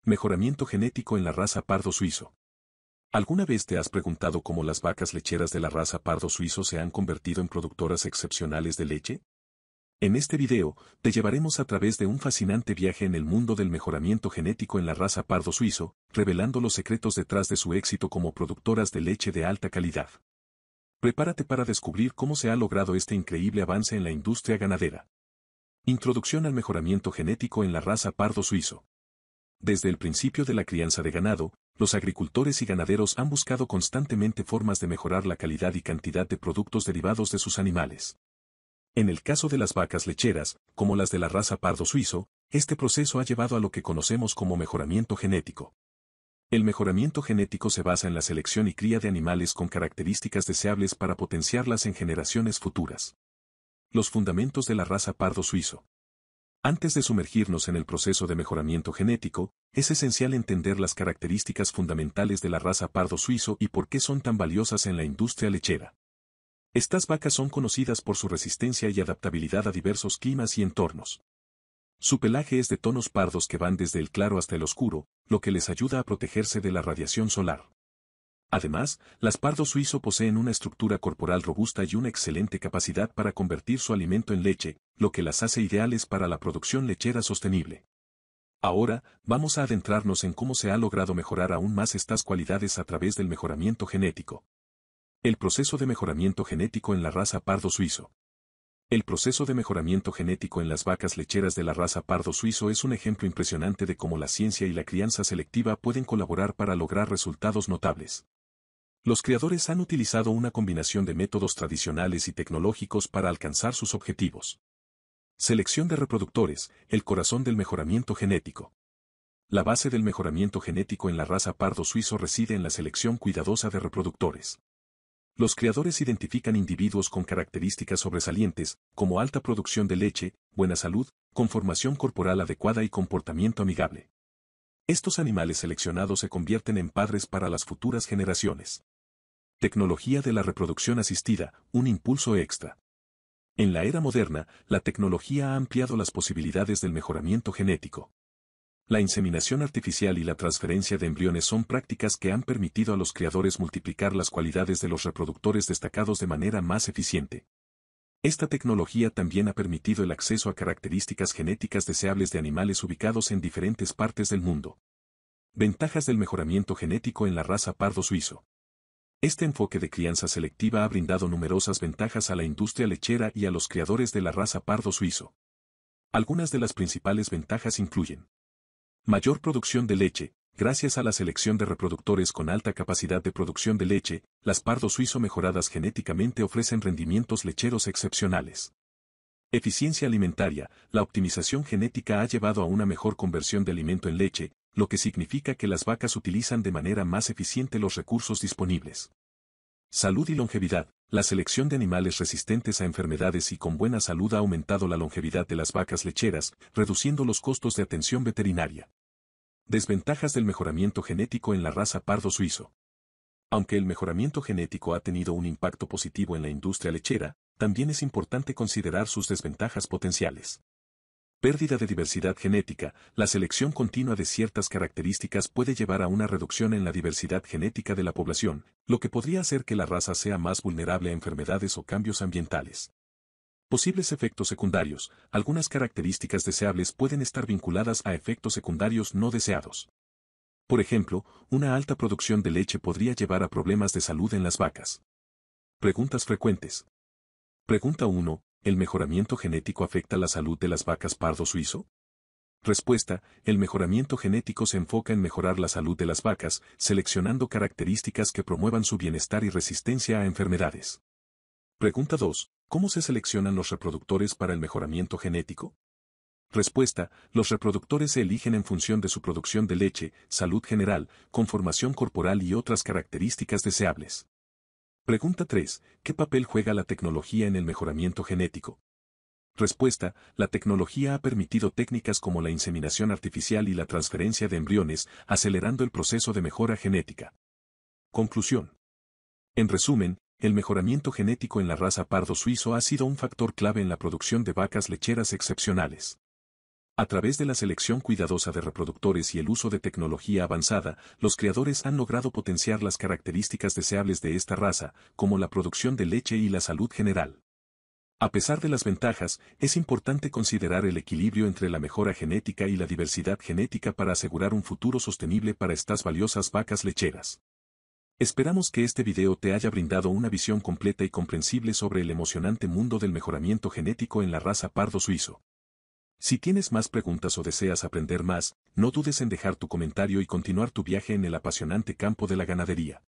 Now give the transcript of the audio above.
Mejoramiento genético en la raza pardo suizo. ¿Alguna vez te has preguntado cómo las vacas lecheras de la raza pardo suizo se han convertido en productoras excepcionales de leche? En este video, te llevaremos a través de un fascinante viaje en el mundo del mejoramiento genético en la raza pardo suizo, revelando los secretos detrás de su éxito como productoras de leche de alta calidad. Prepárate para descubrir cómo se ha logrado este increíble avance en la industria ganadera. Introducción al mejoramiento genético en la raza pardo suizo. Desde el principio de la crianza de ganado, los agricultores y ganaderos han buscado constantemente formas de mejorar la calidad y cantidad de productos derivados de sus animales. En el caso de las vacas lecheras, como las de la raza pardo suizo, este proceso ha llevado a lo que conocemos como mejoramiento genético. El mejoramiento genético se basa en la selección y cría de animales con características deseables para potenciarlas en generaciones futuras. Los fundamentos de la raza pardo suizo. Antes de sumergirnos en el proceso de mejoramiento genético, es esencial entender las características fundamentales de la raza pardo suizo y por qué son tan valiosas en la industria lechera. Estas vacas son conocidas por su resistencia y adaptabilidad a diversos climas y entornos. Su pelaje es de tonos pardos que van desde el claro hasta el oscuro, lo que les ayuda a protegerse de la radiación solar. Además, las pardo suizo poseen una estructura corporal robusta y una excelente capacidad para convertir su alimento en leche, lo que las hace ideales para la producción lechera sostenible. Ahora, vamos a adentrarnos en cómo se ha logrado mejorar aún más estas cualidades a través del mejoramiento genético. El proceso de mejoramiento genético en la raza pardo suizo. El proceso de mejoramiento genético en las vacas lecheras de la raza pardo suizo es un ejemplo impresionante de cómo la ciencia y la crianza selectiva pueden colaborar para lograr resultados notables. Los criadores han utilizado una combinación de métodos tradicionales y tecnológicos para alcanzar sus objetivos. Selección de reproductores, el corazón del mejoramiento genético. La base del mejoramiento genético en la raza pardo suizo reside en la selección cuidadosa de reproductores. Los criadores identifican individuos con características sobresalientes, como alta producción de leche, buena salud, conformación corporal adecuada y comportamiento amigable. Estos animales seleccionados se convierten en padres para las futuras generaciones. Tecnología de la reproducción asistida, un impulso extra. En la era moderna, la tecnología ha ampliado las posibilidades del mejoramiento genético. La inseminación artificial y la transferencia de embriones son prácticas que han permitido a los criadores multiplicar las cualidades de los reproductores destacados de manera más eficiente. Esta tecnología también ha permitido el acceso a características genéticas deseables de animales ubicados en diferentes partes del mundo. Ventajas del mejoramiento genético en la raza pardo suizo. Este enfoque de crianza selectiva ha brindado numerosas ventajas a la industria lechera y a los criadores de la raza pardo suizo. Algunas de las principales ventajas incluyen: mayor producción de leche. Gracias a la selección de reproductores con alta capacidad de producción de leche, las pardo suizo mejoradas genéticamente ofrecen rendimientos lecheros excepcionales. Eficiencia alimentaria. La optimización genética ha llevado a una mejor conversión de alimento en leche, lo que significa que las vacas utilizan de manera más eficiente los recursos disponibles. Salud y longevidad. La selección de animales resistentes a enfermedades y con buena salud ha aumentado la longevidad de las vacas lecheras, reduciendo los costos de atención veterinaria. Desventajas del mejoramiento genético en la raza pardo suizo. Aunque el mejoramiento genético ha tenido un impacto positivo en la industria lechera, también es importante considerar sus desventajas potenciales. Pérdida de diversidad genética. La selección continua de ciertas características puede llevar a una reducción en la diversidad genética de la población, lo que podría hacer que la raza sea más vulnerable a enfermedades o cambios ambientales. Posibles efectos secundarios. Algunas características deseables pueden estar vinculadas a efectos secundarios no deseados. Por ejemplo, una alta producción de leche podría llevar a problemas de salud en las vacas. Preguntas frecuentes. Pregunta 1. ¿El mejoramiento genético afecta la salud de las vacas pardo suizo? Respuesta. El mejoramiento genético se enfoca en mejorar la salud de las vacas, seleccionando características que promuevan su bienestar y resistencia a enfermedades. Pregunta 2. ¿Cómo se seleccionan los reproductores para el mejoramiento genético? Respuesta. Los reproductores se eligen en función de su producción de leche, salud general, conformación corporal y otras características deseables. Pregunta 3. ¿Qué papel juega la tecnología en el mejoramiento genético? Respuesta. La tecnología ha permitido técnicas como la inseminación artificial y la transferencia de embriones, acelerando el proceso de mejora genética. Conclusión. En resumen, el mejoramiento genético en la raza pardo suizo ha sido un factor clave en la producción de vacas lecheras excepcionales. A través de la selección cuidadosa de reproductores y el uso de tecnología avanzada, los creadores han logrado potenciar las características deseables de esta raza, como la producción de leche y la salud general. A pesar de las ventajas, es importante considerar el equilibrio entre la mejora genética y la diversidad genética para asegurar un futuro sostenible para estas valiosas vacas lecheras. Esperamos que este video te haya brindado una visión completa y comprensible sobre el emocionante mundo del mejoramiento genético en la raza pardo suizo. Si tienes más preguntas o deseas aprender más, no dudes en dejar tu comentario y continuar tu viaje en el apasionante campo de la ganadería.